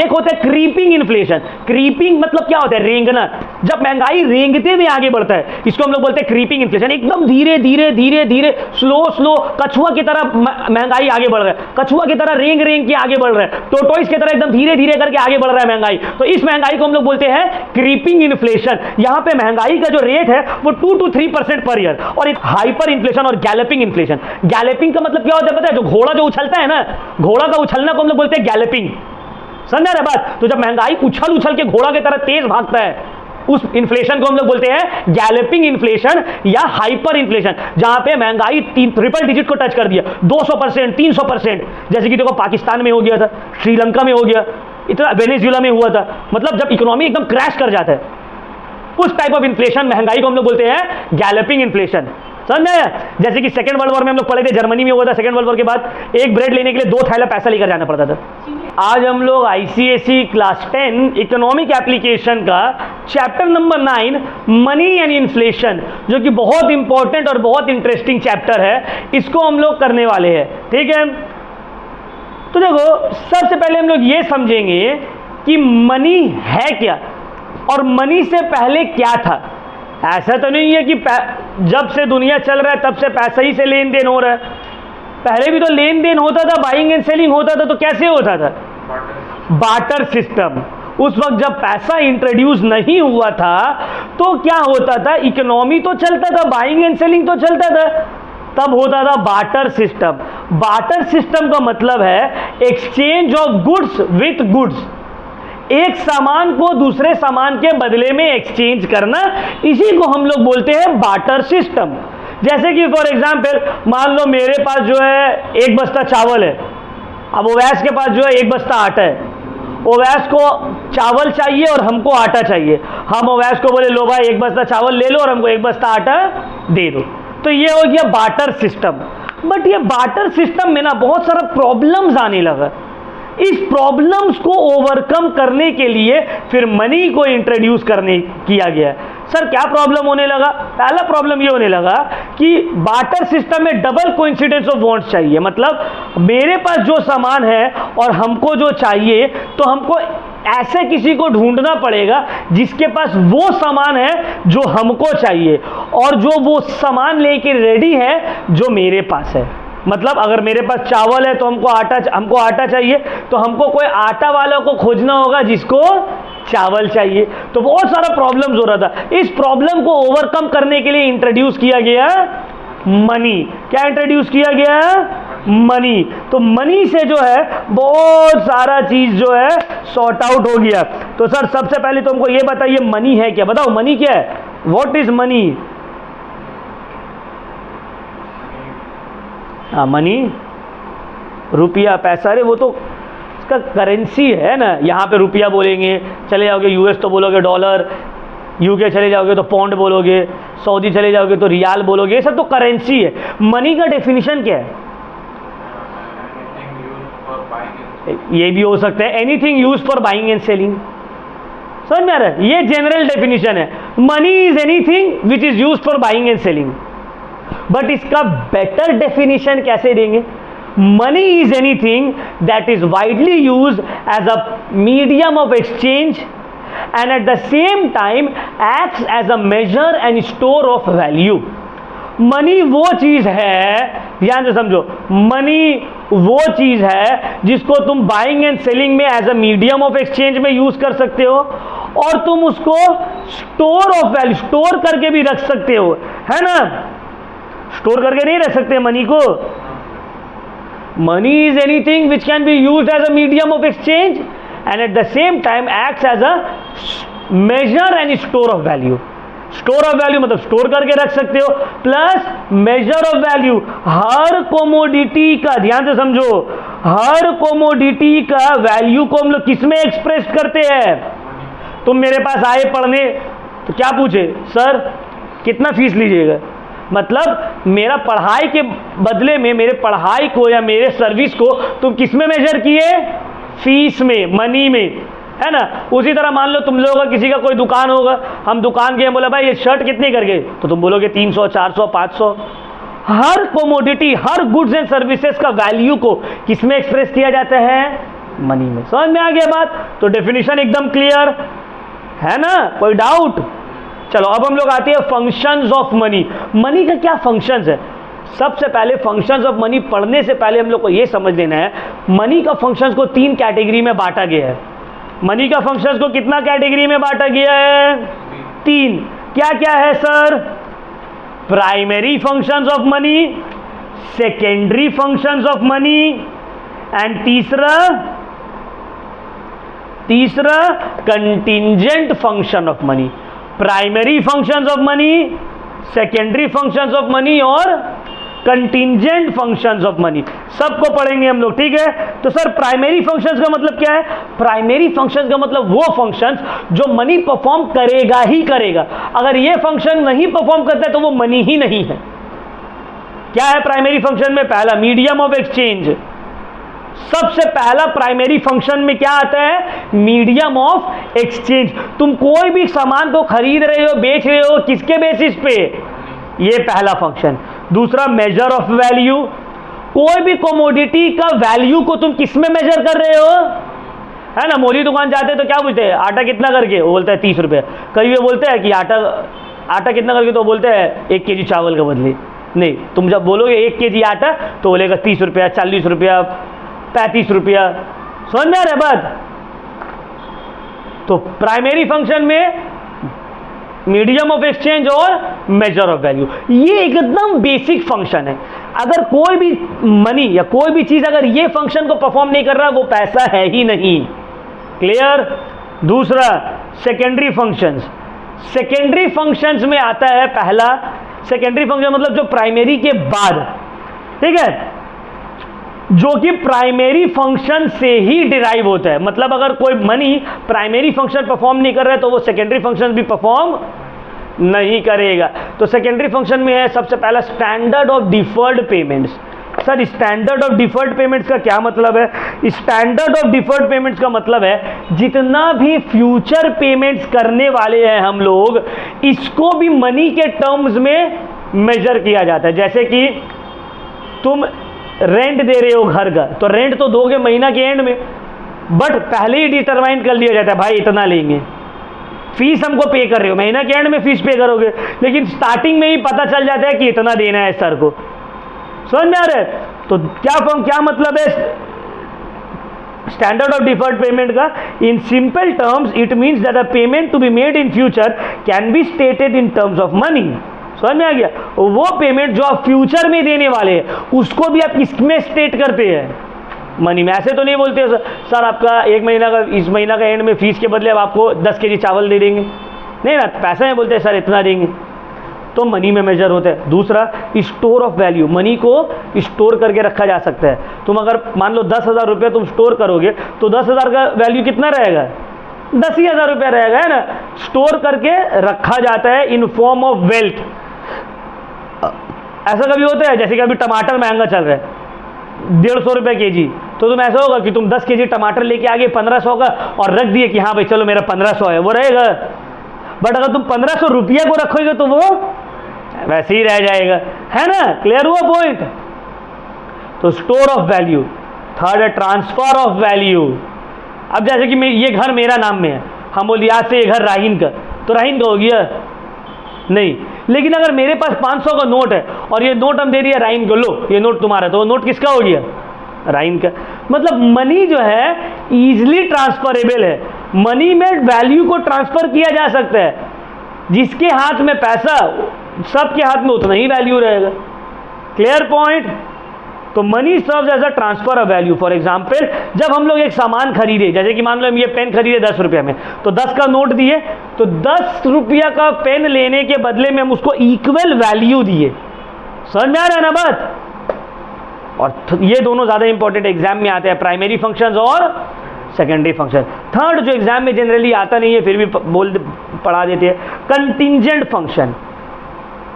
एक होता है क्रीपिंग इन्फ्लेशन। क्रीपिंग मतलब क्या होता है? रेंगना। जब महंगाई रेंगते हुए आगे बढ़ता है, इसको हम लोग बोलते हैं क्रीपिंग इन्फ्लेशन। एकदम धीरे धीरे धीरे धीरे, स्लो स्लो, कछुआ की तरह महंगाई आगे बढ़ रहा है, कछुआ की तरह रेंग रेंग के आगे बढ़ रहा है, टोटोइस की तरह एकदम धीरे धीरे करके आगे बढ़ रहा है महंगाई। तो इस महंगाई को हम लोग बोलते हैं क्रीपिंग इन्फ्लेशन। यहां पे महंगाई का जो रेट है वो 2 to 3% पर ईयर। और एक हाइपर इन्फ्लेशन और गैलपिंग इन्फ्लेशन। गैलपिंग का मतलब क्या होता है पता है? जो घोड़ा जो उछलता है ना, घोड़ा का उछलना को हम लोग बोलते हैं गैलपिंग। समझा रहे बात? तो जब महंगाई उछल उछल के घोड़ा की तरह तेज भागता है, उस इन्फ्लेशन को हम लोग बोलते हैं गैलपिंग इन्फ्लेशन या हाइपर इन्फ्लेशन, जहां पे महंगाई ट्रिपल डिजिट को टच कर दिया, 200%, 300%। जैसे कि देखो पाकिस्तान में हो गया था, श्रीलंका में हो गया, इतना वेनेजुएला में हुआ था। मतलब जब इकोनॉमी एकदम क्रैश कर जाता है, उस टाइप ऑफ इन्फ्लेशन महंगाई को हम लोग बोलते हैं गैलपिंग इन्फ्लेशन। समझ आया? जैसे कि सेकेंड वर्ल्ड वॉर में हम लोग पढ़े थे, जर्मनी में हुआ था। सेकेंड वर्ल्ड वॉर के बाद एक ब्रेड लेने के लिए 2 थैला पैसा लेकर जाना पड़ता था। आज हम लोग ICSE क्लास 10 इकोनॉमिक एप्लीकेशन का chapter number 9 money and inflation, जो कि बहुत इंपॉर्टेंट और बहुत इंटरेस्टिंग चैप्टर है, इसको हम लोग करने वाले हैं। ठीक है? तो देखो, सबसे पहले हम लोग ये समझेंगे कि मनी है क्या और मनी से पहले क्या था। ऐसा तो नहीं है कि जब से दुनिया चल रहा है तब से पैसा ही से लेन देन हो रहा है। पहले भी तो लेन देन होता था, बाइंग एंड सेलिंग होता था। तो कैसे होता था? Barter system. उस वक्त जब पैसा इंट्रोड्यूस नहीं हुआ था तो क्या होता था? इकोनॉमी तो चलता था, बाइंग एंड सेलिंग तो चलता था, तब होता था बार्टर सिस्टम। बार्टर सिस्टम का मतलब है exchange of goods with goods. एक सामान को दूसरे सामान के बदले में एक्सचेंज करना, इसी को हम लोग बोलते हैं बार्टर सिस्टम। जैसे कि फॉर एग्जांपल, मान लो मेरे पास जो है 1 बस्ता चावल है, अब ओवैस के पास जो है 1 बस्ता आटा है। ओवैस को चावल चाहिए और हमको आटा चाहिए। हम ओवैस को बोले लो भाई 1 बस्ता चावल ले लो और हमको 1 बस्ता आटा दे दो। तो ये हो गया बार्टर सिस्टम। बट ये बार्टर सिस्टम में ना बहुत सारा प्रॉब्लम्स आने लगा। इस प्रॉब्लम्स को ओवरकम करने के लिए फिर मनी को इंट्रोड्यूस किया गया। सर क्या प्रॉब्लम होने लगा? पहला प्रॉब्लम ये होने लगा कि बार्टर सिस्टम में डबल कोइंसिडेंस ऑफ वांट्स चाहिए। मतलब मेरे पास जो सामान है और हमको जो चाहिए, तो हमको ऐसे किसी को ढूंढना पड़ेगा जिसके पास वो सामान है जो हमको चाहिए और जो वो सामान लेके रेडी है जो मेरे पास है। मतलब अगर मेरे पास चावल है तो हमको आटा चाहिए, तो हमको कोई आटा वाला को खोजना होगा जिसको चावल चाहिए। तो बहुत सारा प्रॉब्लम्स हो रहा था। इस प्रॉब्लम को ओवरकम करने के लिए इंट्रोड्यूस किया गया मनी। क्या इंट्रोड्यूस किया गया? मनी। तो मनी से जो है बहुत सारा चीज जो है सॉर्ट आउट हो गया। तो सर सबसे पहले तो हमको ये बताइए मनी है क्या? बताओ मनी क्या है? What is money? मनी रुपया, पैसा। अरे वो तो इसका करेंसी है ना। यहाँ पे रुपया बोलेंगे, चले जाओगे US तो बोलोगे डॉलर, UK चले जाओगे तो पौंड बोलोगे, सऊदी चले जाओगे तो रियाल बोलोगे। ये सब तो करेंसी है। मनी का डेफिनेशन क्या है? ये भी हो सकता है anything use for buying and selling. समझ में आ रहा है? ये जनरल डेफिनेशन है। Money is anything which is use for buying and selling. But इसका बेटर डेफिनेशन कैसे देंगे? Money is anything that is widely used as a medium of exchange and at the same time acts as a measure and store of value. Money वो चीज है, ध्यान से समझो, money वो चीज है जिसको तुम बाइंग एंड सेलिंग में as a medium of exchange में यूज कर सकते हो और तुम उसको स्टोर ऑफ वैल्यू, स्टोर करके भी रख सकते हो, है ना? स्टोर करके नहीं रख सकते मनी को। Money is anything which can be used as a medium of exchange and at the same time acts as a measure and store of value. Store of value मतलब स्टोर करके रख सकते हो, प्लस मेजर ऑफ वैल्यू। हर commodity का, ध्यान से समझो, हर कोमोडिटी का वैल्यू को हम लोग किसमें एक्सप्रेस करते हैं? तुम मेरे पास आए पढ़ने तो क्या पूछे? सर कितना फीस लीजिएगा? मतलब मेरा पढ़ाई के बदले में मेरे पढ़ाई को या मेरे सर्विस को तुम किस में मेजर किए? फीस में, मनी में, है ना? उसी तरह मान लो तुम लोगों का किसी का कोई दुकान होगा, हम दुकान गए, बोला भाई ये शर्ट कितनी करके, तो तुम बोलोगे 300, 400, 500। हर कोमोडिटी, हर गुड्स एंड सर्विसेज का वैल्यू को किस में एक्सप्रेस किया जाता है? मनी में। समझ में आ गया बात? तो डेफिनेशन एकदम क्लियर है ना, कोई डाउट? चलो अब हम लोग आते हैं फंक्शंस ऑफ मनी। मनी का क्या फंक्शंस है? सबसे पहले फंक्शंस ऑफ मनी पढ़ने से पहले हम लोग को ये समझ लेना है, मनी का फंक्शंस को 3 कैटेगरी में बांटा गया है। मनी का फंक्शंस को कितना कैटेगरी में बांटा गया है? 3। क्या क्या है sir? Primary functions of money, secondary functions of money and तीसरा contingent function of money. Primary functions of money, secondary functions of money और कंटिंजेंट फंक्शंस ऑफ मनी, सबको पढ़ेंगे हम लोग, ठीक है? तो सर प्राइमरी फंक्शंस का मतलब क्या है? प्राइमरी फंक्शंस का मतलब वो फंक्शंस जो मनी परफॉर्म करेगा ही करेगा। अगर ये फंक्शन नहीं परफॉर्म करता है तो वो मनी ही नहीं है। क्या है प्राइमरी फंक्शन में? पहला मीडियम ऑफ एक्सचेंज। सबसे पहला प्राइमरी फंक्शन में क्या आता है? Medium of exchange. तुम कोई भी सामान को खरीद रहे हो, बेच रहे हो, किसके बेसिस पे? ये पहला फंक्शन। दूसरा मेजर ऑफ वैल्यू। कोई भी कमोडिटी का वैल्यू को तुम किस में मेजर कर रहे हो? है ना, मोदी दुकान जाते हैं तो क्या पूछते हैं? आटा कितना करके? वो बोलता है 30 रुपये। कभी वो बोलते हैं कि आटा कितना करके? तो बोलते हैं 1 kg चावल के बदले। नहीं, तुम जब बोलोगे 1 kg आटा तो बोलेगा 30 रुपया, 40 रुपया, 35 रुपया। समझ में आ रहा है बात? तो प्राइमरी फंक्शन में मीडियम ऑफ एक्सचेंज और मेजर ऑफ वैल्यू, ये एकदम बेसिक फंक्शन है। अगर कोई भी मनी या कोई भी चीज अगर ये फंक्शन को परफॉर्म नहीं कर रहा, वो पैसा है ही नहीं। क्लियर? दूसरा सेकेंडरी फंक्शंस। सेकेंडरी फंक्शंस में आता है पहला, सेकेंडरी फंक्शन मतलब जो प्राइमरी के बाद, ठीक है, जो कि प्राइमरी फंक्शन से ही डिराइव होता है। मतलब अगर कोई मनी प्राइमरी फंक्शन परफॉर्म नहीं कर रहा है तो वो सेकेंडरी फंक्शन भी परफॉर्म नहीं करेगा। तो सेकेंडरी फंक्शन में है सबसे पहला standard of deferred payments. Sir standard of deferred payments का क्या मतलब है? स्टैंडर्ड ऑफ डिफर्ड पेमेंट्स का मतलब है जितना भी फ्यूचर पेमेंट्स करने वाले हैं हम लोग, इसको भी मनी के टर्म्स में मेजर किया जाता है। जैसे कि तुम रेंट दे रहे हो घर का, तो रेंट तो दोगे महीना के एंड में, बट पहले ही डिटरमाइन कर लिया जाता है भाई इतना लेंगे। फीस हमको पे कर रहे हो, महीना के एंड में फीस पे करोगे, लेकिन स्टार्टिंग में ही पता चल जाता है कि इतना देना है सर को। समझ में आ रहा है? तो क्या मतलब है स्टैंडर्ड ऑफ डिफर्ड पेमेंट का? In simple terms it means that a payment to be made in future can be stated in terms of money. समझ में आ गया? वो पेमेंट जो आप फ्यूचर में देने वाले हैं उसको भी आप किसमें स्टेट करते हैं? मनी में। ऐसे तो नहीं बोलते सर आपका 1 महीना का, इस महीना का एंड में फीस के बदले अब आपको 10 kg चावल दे देंगे, नहीं ना, पैसा में बोलते हैं सर इतना देंगे, तो मनी में मेजर होता है। दूसरा स्टोर ऑफ वैल्यू। मनी को स्टोर करके रखा जा सकता है। तुम अगर मान लो 10,000 रुपये तुम स्टोर करोगे तो 10,000 का वैल्यू कितना रहेगा? 10,000 रुपया रहेगा, है ना। स्टोर करके रखा जाता है इन फॉर्म ऑफ वेल्थ। ऐसा कभी होता है जैसे कि अभी टमाटर महंगा चल रहा है 150 रुपये kg, तो तुम ऐसा होगा कि तुम 10 kg टमाटर लेके आ गए 1500 का और रख दिए कि हाँ भाई चलो मेरा 1500 है, वो रहेगा। बट अगर तुम 1500 रुपया को रखोगे तो वो वैसे ही रह जाएगा, है ना। क्लियर हुआ पॉइंट? तो स्टोर ऑफ वैल्यू। थर्ड है ट्रांसफर ऑफ वैल्यू। अब जैसे कि ये घर मेरा नाम में है, हम बोलिए आज से ये घर राहीन का, तो राहीन का हो गया नहीं। लेकिन अगर मेरे पास 500 का नोट है और ये नोट हम दे दिया राहीन को, लो ये नोट तुम्हारा, तो वो नोट किसका हो गया? राहीन का। मतलब मनी जो है इजीली ट्रांसफरेबल है। मनी में वैल्यू को ट्रांसफर किया जा सकता है। जिसके हाथ में पैसा, सबके हाथ में उतना ही वैल्यू रहेगा। Clear point? तो money serves as a transfer of value. For example जब हम लोग एक सामान खरीदे, जैसे कि मान लो हम ये पेन खरीदे 10 रुपये में, तो 10 का नोट दिए, तो 10 रुपया का पेन लेने के बदले में हम उसको इक्वल वैल्यू दिए। समझ में आ रहा है ना बात? और ये दोनों ज्यादा इंपॉर्टेंट एग्जाम में आते हैं, प्राइमरी फंक्शंस और सेकेंडरी फंक्शन। थर्ड जो एग्जाम में जनरली आता नहीं है फिर भी पढ़ा देते हैं, कंटिंजेंट फंक्शन।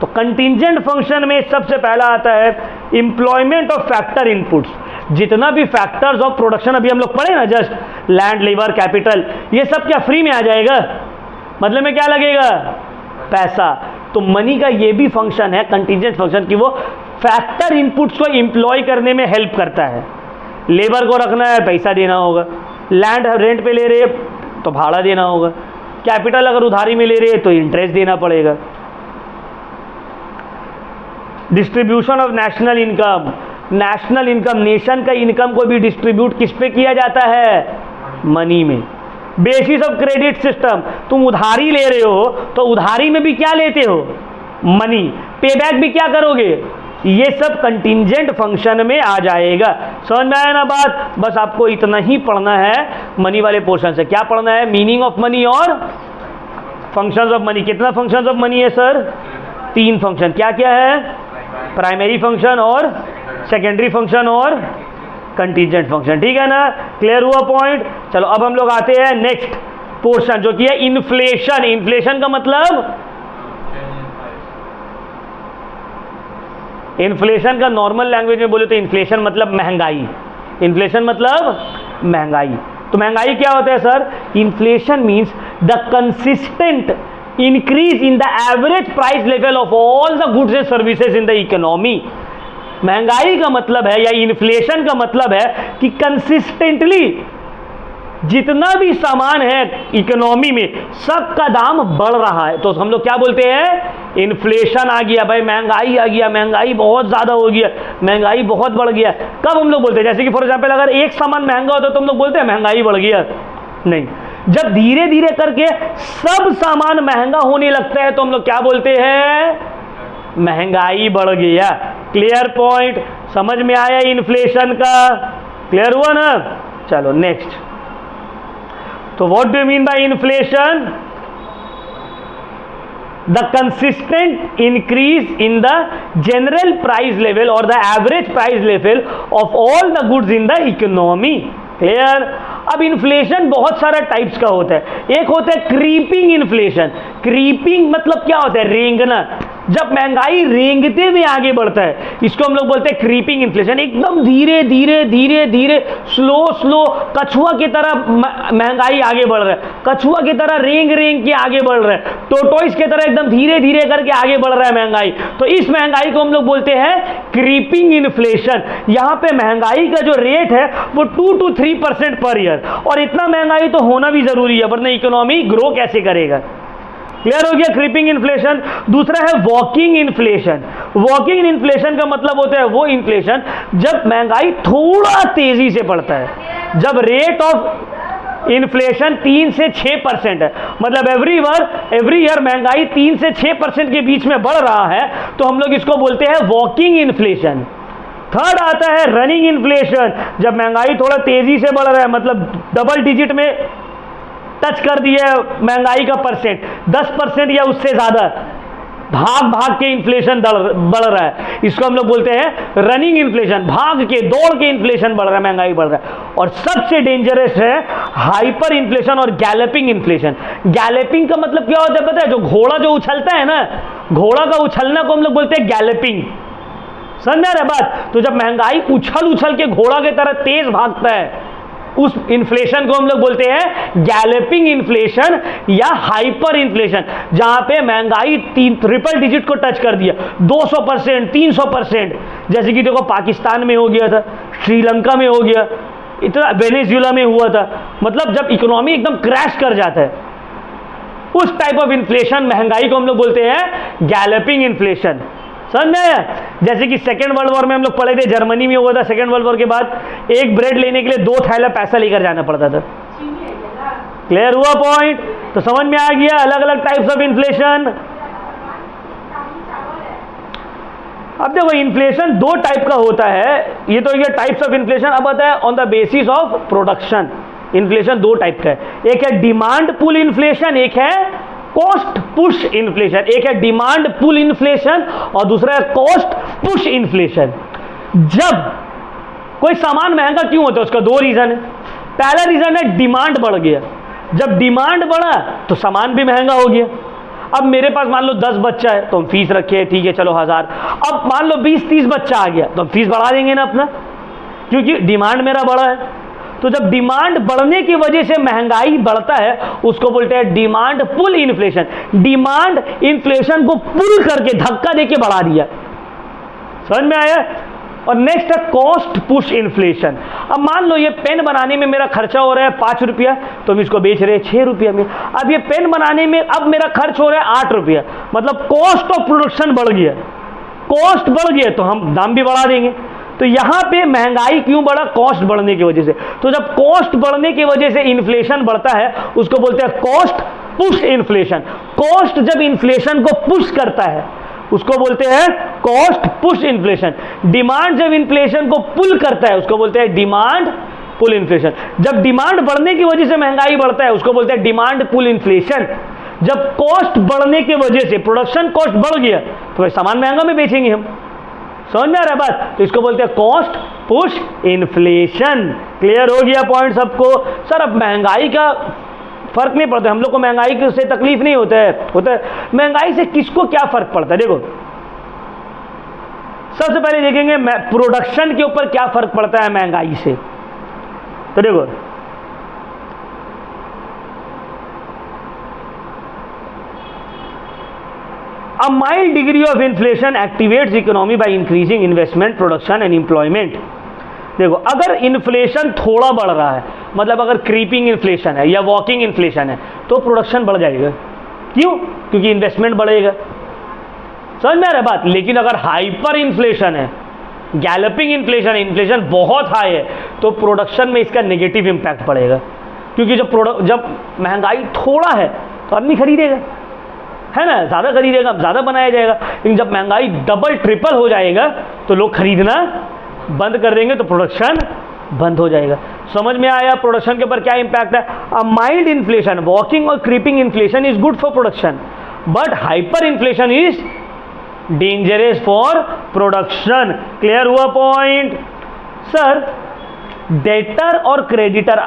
तो कंटिंजेंट फंक्शन में सबसे पहला आता है एम्प्लॉयमेंट ऑफ फैक्टर इनपुट्स। जितना भी फैक्टर्स ऑफ प्रोडक्शन अभी हम लोग पढ़े ना, जस्ट लैंड, लेबर, कैपिटल, ये सब क्या फ्री में आ जाएगा? मतलब में क्या लगेगा? पैसा। तो मनी का ये भी फंक्शन है कंटिंजेंट फंक्शन की वो फैक्टर इनपुट्स को एम्प्लॉय करने में हेल्प करता है। लेबर को रखना है पैसा देना होगा, लैंड रेंट पे ले रहे तो भाड़ा देना होगा, कैपिटल अगर उधारी में ले रहे तो इंटरेस्ट देना पड़ेगा। Distribution of national income, national income, nation का इनकम को भी डिस्ट्रीब्यूट किस पे किया जाता है? मनी में। बेसिस ऑफ क्रेडिट सिस्टम, तुम उधारी ले रहे हो तो उधारी में भी क्या लेते हो? मनी। पेबैक भी क्या करोगे? ये सब कंटिंजेंट फंक्शन में आ जाएगा। समझ में आया ना बात? बस आपको इतना ही पढ़ना है मनी वाले पोर्शन से। क्या पढ़ना है? मीनिंग ऑफ मनी और फंक्शंस ऑफ मनी। कितना फंक्शंस ऑफ मनी है सर? 3 फंक्शन। क्या क्या है? प्राइमरी फंक्शन और सेकेंडरी फंक्शन और कंटिंजेंट फंक्शन। ठीक है ना? क्लियर हुआ पॉइंट? चलो अब हम लोग आते हैं नेक्स्ट पोर्शन जो कि है इन्फ्लेशन। इन्फ्लेशन का मतलब, इन्फ्लेशन का नॉर्मल लैंग्वेज में बोले तो इन्फ्लेशन मतलब महंगाई। इन्फ्लेशन मतलब महंगाई। तो महंगाई क्या होता है sir? Inflation means the consistent increase in the average price level of all the goods and services in the economy। महंगाई का मतलब है या इन्फ्लेशन का मतलब है कि कंसिस्टेंटली जितना भी सामान है इकोनॉमी में सबका दाम बढ़ रहा है, तो हम लोग क्या बोलते हैं? इन्फ्लेशन आ गया भाई, महंगाई आ गया, महंगाई बहुत ज़्यादा हो गया, महंगाई बहुत बढ़ गया। कब हम लोग बोलते हैं? जैसे कि फॉर एग्जाम्पल अगर एक सामान महंगा होता है तो हम लोग बोलते हैं महंगाई बढ़ गया? नहीं। जब धीरे धीरे करके सब सामान महंगा होने लगता है तो हम लोग क्या बोलते हैं? महंगाई बढ़ गया। Clear point? समझ में आया इन्फ्लेशन का? क्लियर हुआ ना? चलो नेक्स्ट। तो what do you mean by inflation? The consistent increase in the general price level और the average price level of all the goods in the economy. Clear? अब इन्फ्लेशन बहुत सारा टाइप्स का होता है। एक होता है क्रीपिंग इन्फ्लेशन। क्रीपिंग मतलब क्या होता है? रेंगना। जब महंगाई रेंगते हुए आगे बढ़ता है इसको हम लोग बोलते हैं क्रीपिंग इन्फ्लेशन। एकदम धीरे धीरे धीरे धीरे स्लो स्लो कछुआ की तरह महंगाई आगे बढ़ रहा है, कछुआ की तरह रेंग रेंग के आगे बढ़ रहा है, टोटोइस की तरह एकदम धीरे धीरे करके आगे बढ़ रहा है महंगाई। तो इस महंगाई को हम लोग बोलते हैं क्रीपिंग इन्फ्लेशन। यहाँ पे महंगाई का जो रेट है वो 2 to 3% पर ईयर, और इतना महंगाई तो होना भी जरूरी है वरना इकोनॉमी ग्रो कैसे करेगा। क्लियर हो गया? Creeping inflation. दूसरा है वॉकिंग इन्फ्लेशन। वॉकिंग इन्फ्लेशन का मतलब होता है वो इन्फ्लेशन जब महंगाई थोड़ा तेजी से बढ़ता है। जब रेट ऑफ इन्फ्लेशन 3 से 6% है, मतलब एवरी ईयर महंगाई 3 से 6% के बीच में बढ़ रहा है, तो हम लोग इसको बोलते हैं वॉकिंग इन्फ्लेशन। थर्ड आता है रनिंग इन्फ्लेशन। जब महंगाई थोड़ा तेजी से बढ़ रहा है, मतलब डबल डिजिट में टच कर दिया महंगाई का परसेंट, 10% या उससे ज़्यादा, भाग भाग के इन्फ्लेशन बढ़ रहा है, इसको हम लोग बोलते हैं रनिंग इन्फ्लेशन। भाग के दौड़ के इन्फ्लेशन बढ़ रहा है, महंगाई बढ़ रहा है। और सबसे डेंजरस है हाइपर इन्फ्लेशन और गैलेपिंग इन्फ्लेशन। गैलेपिंग का मतलब क्या होता है पता है? जो घोड़ा जो उछलता है ना, घोड़ा का उछलना को हम लोग बोलते हैं गैलेपिंग। समझ रहे बात? तो जब महंगाई उछल उछल के घोड़ा की तरह तेज भागता है उस इन्फ्लेशन को हम लोग बोलते हैं गैलेपिंग इन्फ्लेशन या हाइपर इन्फ्लेशन, जहां पे महंगाई ट्रिपल डिजिट को टच कर दिया, 200%, 300%। जैसे कि देखो पाकिस्तान में हो गया था, श्रीलंका में हो गया, इतना वेनेजुएला में हुआ था। मतलब जब इकोनॉमी एकदम क्रैश कर जाता है उस टाइप ऑफ इन्फ्लेशन, महंगाई को हम लोग बोलते हैं गैलेपिंग इन्फ्लेशन। समझ में? जैसे कि सेकेंड वर्ल्ड वॉर में हम लोग पढ़े थे, जर्मनी में हुआ था। सेकेंड वर्ल्ड वॉर के बाद एक ब्रेड लेने के लिए 2 थैला पैसा लेकर जाना पड़ता था। क्लियर हुआ पॉइंट? तो समझ में आ गया अलग अलग टाइप्स ऑफ इन्फ्लेशन। अब देखो इन्फ्लेशन 2 टाइप का होता है, ये तो ये टाइप्स ऑफ इन्फ्लेशन। अब आता है on the basis of production. Inflation 2 type का है, एक है डिमांड पुल इन्फ्लेशन, एक है कॉस्ट पुश इन्फ्लेशन। एक है डिमांड पुल इन्फ्लेशन और दूसरा है कॉस्ट पुश इन्फ्लेशन। जब कोई सामान महंगा क्यों होता है उसका 2 रीजन है। पहला रीजन है डिमांड बढ़ गया। जब डिमांड बढ़ा तो सामान भी महंगा हो गया। अब मेरे पास मान लो 10 बच्चा है तो हम फीस रखे, ठीक है चलो 1000। अब मान लो 20-30 बच्चा आ गया तो हम फीस बढ़ा देंगे ना अपना, क्योंकि डिमांड मेरा बढ़ा है। तो जब डिमांड बढ़ने की वजह से महंगाई बढ़ता है उसको बोलते हैं demand pull inflation. Demand inflation को पुल करके धक्का देके बढ़ा दिया। समझ में आया? और नेक्स्ट है कॉस्ट पुश इन्फ्लेशन। अब मान लो ये पेन बनाने में मेरा खर्चा हो रहा है 5 रुपया, तो हम इसको बेच रहे हैं 6 रुपया में। अब ये पेन बनाने में अब मेरा खर्च हो रहा है 8 रुपया, मतलब कॉस्ट ऑफ प्रोडक्शन बढ़ गया, कॉस्ट बढ़ गया तो हम दाम भी बढ़ा देंगे। तो यहां पे महंगाई क्यों बढ़ा? कॉस्ट बढ़ने की वजह से। तो जब कॉस्ट बढ़ने की वजह से इन्फ्लेशन बढ़ता है उसको बोलते हैं कॉस्ट पुश इन्फ्लेशन। कॉस्ट जब इन्फ्लेशन को पुश करता है उसको बोलते हैं कॉस्ट पुश इन्फ्लेशन। डिमांड जब इन्फ्लेशन को पुल करता है उसको बोलते हैं डिमांड पुल इन्फ्लेशन। जब डिमांड बढ़ने की वजह से महंगाई बढ़ता है उसको बोलते हैं डिमांड पुल इन्फ्लेशन। जब कॉस्ट बढ़ने की वजह से प्रोडक्शन कॉस्ट बढ़ गया तो सामान महंगा में बेचेंगे हम। समझ में आ रहा है बात? तो इसको बोलते हैं कॉस्ट पुश इन्फ्लेशन। क्लियर हो गया पॉइंट सबको? सर अब महंगाई का फर्क नहीं पड़ता, हम लोग को महंगाई से तकलीफ नहीं होता है। महंगाई से किसको क्या फर्क पड़ता है? देखो सबसे पहले देखेंगे प्रोडक्शन के ऊपर क्या फर्क पड़ता है महंगाई से। तो देखो A mild degree of inflation activates economy by increasing investment, production and employment। देखो अगर इन्फ्लेशन थोड़ा बढ़ रहा है, मतलब अगर क्रीपिंग इन्फ्लेशन है या वॉकिंग इन्फ्लेशन है, तो प्रोडक्शन बढ़ जाएगा। क्यों? क्योंकि इन्वेस्टमेंट बढ़ेगा। समझ में आ रहा है बात? लेकिन अगर हाइपर इन्फ्लेशन है, गैलपिंग इन्फ्लेशन है, इन्फ्लेशन बहुत हाई है, तो प्रोडक्शन में इसका नेगेटिव इंपैक्ट पड़ेगा। क्योंकि जब महंगाई थोड़ा है तो आदमी खरीदेगा, है ना, ज़्यादा खरीदेगा, ज़्यादा बनाया जाएगा। लेकिन जब महंगाई डबल ट्रिपल हो जाएगा तो लोग खरीदना बंद कर देंगे, तो प्रोडक्शन बंद हो जाएगा। समझ में आया प्रोडक्शन के ऊपर क्या इंपैक्ट है? अ माइल्ड इन्फ्लेशन, वॉकिंग और creeping inflation is good for production, but hyper inflation is dangerous for production. Clear हुआ पॉइंट? सर डेटर और क्रेडिटर,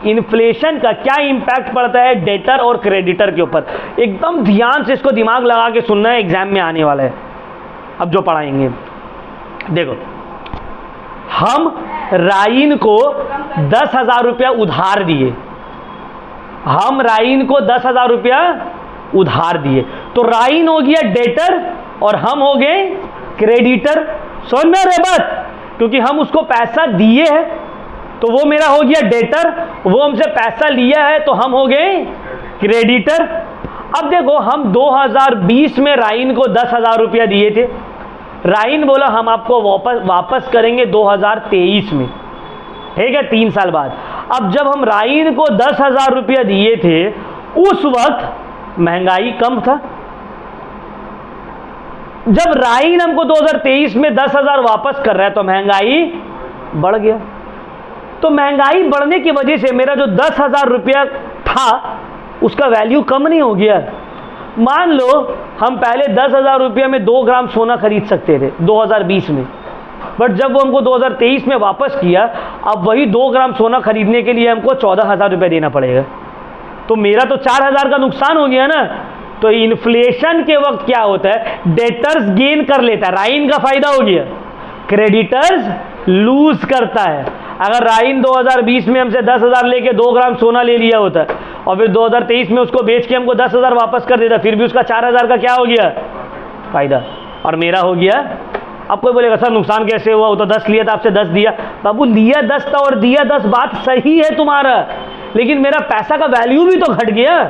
इन्फ्लेशन का क्या इंपैक्ट पड़ता है डेटर और क्रेडिटर के ऊपर? एकदम ध्यान से इसको दिमाग लगा के सुनना है, एग्जाम में आने वाला है अब जो पढ़ाएंगे। देखो हम राइन को 10,000 रुपया उधार दिए, हम राइन को 10,000 रुपया उधार दिए, तो राइन हो गया डेटर और हम हो गए क्रेडिटर। समझ में आ रहा है बात? क्योंकि हम उसको पैसा दिए हैं तो वो मेरा हो गया डेटर, वो हमसे पैसा लिया है तो हम हो गए क्रेडिटर। अब देखो हम 2020 में राइन को 10,000 रुपया दिए थे, राइन बोला हम आपको वापस करेंगे 2023 में, ठीक है, 3 साल बाद। अब जब हम राइन को 10,000 रुपया दिए थे उस वक्त महंगाई कम था, जब राइन हमको 2023 में 10,000 वापस कर रहा है तो महंगाई बढ़ गया। तो महंगाई बढ़ने की वजह से मेरा जो 10,000 रुपया था उसका वैल्यू कम नहीं हो गया। मान लो हम पहले 10,000 रुपया में 2 ग्राम सोना खरीद सकते थे 2020 में, बट जब वो हमको 2023 में वापस किया, अब वही 2 ग्राम सोना खरीदने के लिए हमको 14,000 रुपया देना पड़ेगा। तो मेरा तो 4,000 का नुकसान हो गया ना। तो इन्फ्लेशन के वक्त क्या होता है, डेटर्स गेन कर लेता है, राइन का फायदा हो गया, क्रेडिटर्स लूज करता है। अगर राइन 2020 में हमसे 10,000 लेके 2 ग्राम सोना ले लिया होता और फिर 2023 में उसको बेच के हमको 10,000 वापस कर देता, फिर भी उसका 4,000 का क्या हो गया, फायदा, और मेरा हो गया। अब कोई बोलेगा सर नुकसान कैसे हुआ, वो तो 10 लिया था आपसे 10 दिया। बाबू लिया 10 था और दिया 10, बात सही है तुम्हारा, लेकिन मेरा पैसा का वैल्यू भी तो घट गया।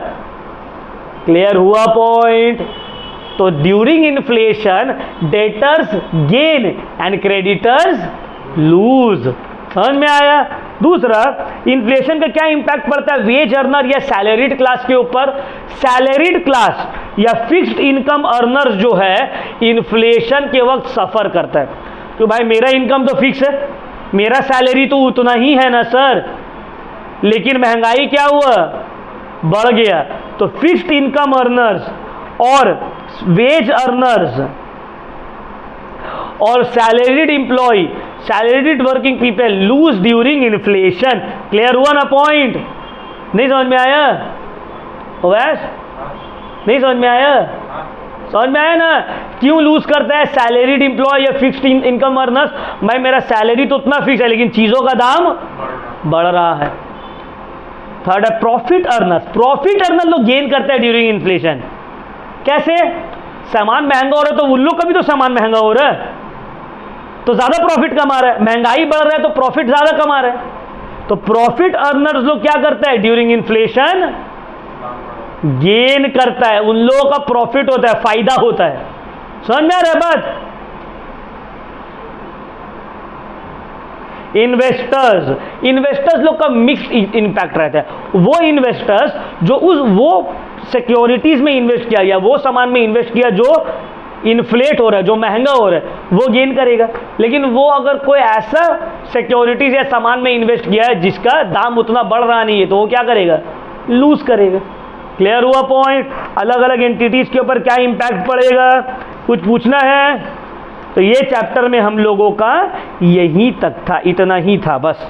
क्लियर हुआ पॉइंट? तो during inflation debtors gain and creditors lose. समझ में आया? दूसरा, इन्फ्लेशन का क्या इंपैक्ट पड़ता है वेज अर्नर या सैलरीड क्लास के ऊपर? सैलरीड क्लास या फिक्स्ड इनकम अर्नर्स जो है इन्फ्लेशन के वक्त सफर करता है। तो भाई मेरा इनकम तो फिक्स है, मेरा सैलरी तो उतना ही है ना सर, लेकिन महंगाई क्या हुआ, बढ़ गया। तो फिक्स्ड इनकम अर्नर्स और वेज अर्नर्स और salaried employ, salaried working people lose during inflation. Clear हुआ ना पॉइंट? नहीं समझ में आया? वैस नहीं समझ में आया? समझ में आया ना? क्यों लूज करता है सैलरीड एम्प्लॉय या फिक्स्ड इनकम अर्नर्स? भाई मेरा सैलरी तो उतना फिक्स है लेकिन चीजों का दाम बढ़ रहा है। थर्ड है प्रॉफिट अर्नर्स। प्रॉफिट अर्नर लोग गेन करते हैं ड्यूरिंग इन्फ्लेशन। कैसे? सामान महंगा हो रहा है तो उन लोग का भी तो सामान महंगा हो रहा है, तो ज्यादा प्रॉफिट कमा रहा है, महंगाई बढ़ रहा है तो प्रॉफिट ज्यादा कमा रहा है। तो प्रॉफिट अर्नर्स लोग क्या करता है ड्यूरिंग इन्फ्लेशन, गेन करता है, उन लोगों का प्रॉफिट होता है, फायदा होता है। समझ में आ रहा है बात? इन्वेस्टर्स लोग का मिक्स्ड इम्पैक्ट रहता है। वो इन्वेस्टर्स जो वो सिक्योरिटीज में इन्वेस्ट किया या वो सामान में इन्वेस्ट किया जो इन्फ्लेट हो रहा है, जो महंगा हो रहा है, वो गेन करेगा। लेकिन वो अगर कोई ऐसा सिक्योरिटीज या सामान में इन्वेस्ट किया है जिसका दाम उतना बढ़ रहा नहीं है, तो वो क्या करेगा, लूज करेगा। क्लियर हुआ पॉइंट? अलग अलग एंटिटीज के ऊपर क्या इंपैक्ट पड़ेगा, कुछ पूछना है? तो ये चैप्टर में हम लोगों का यही तक था, इतना ही था बस।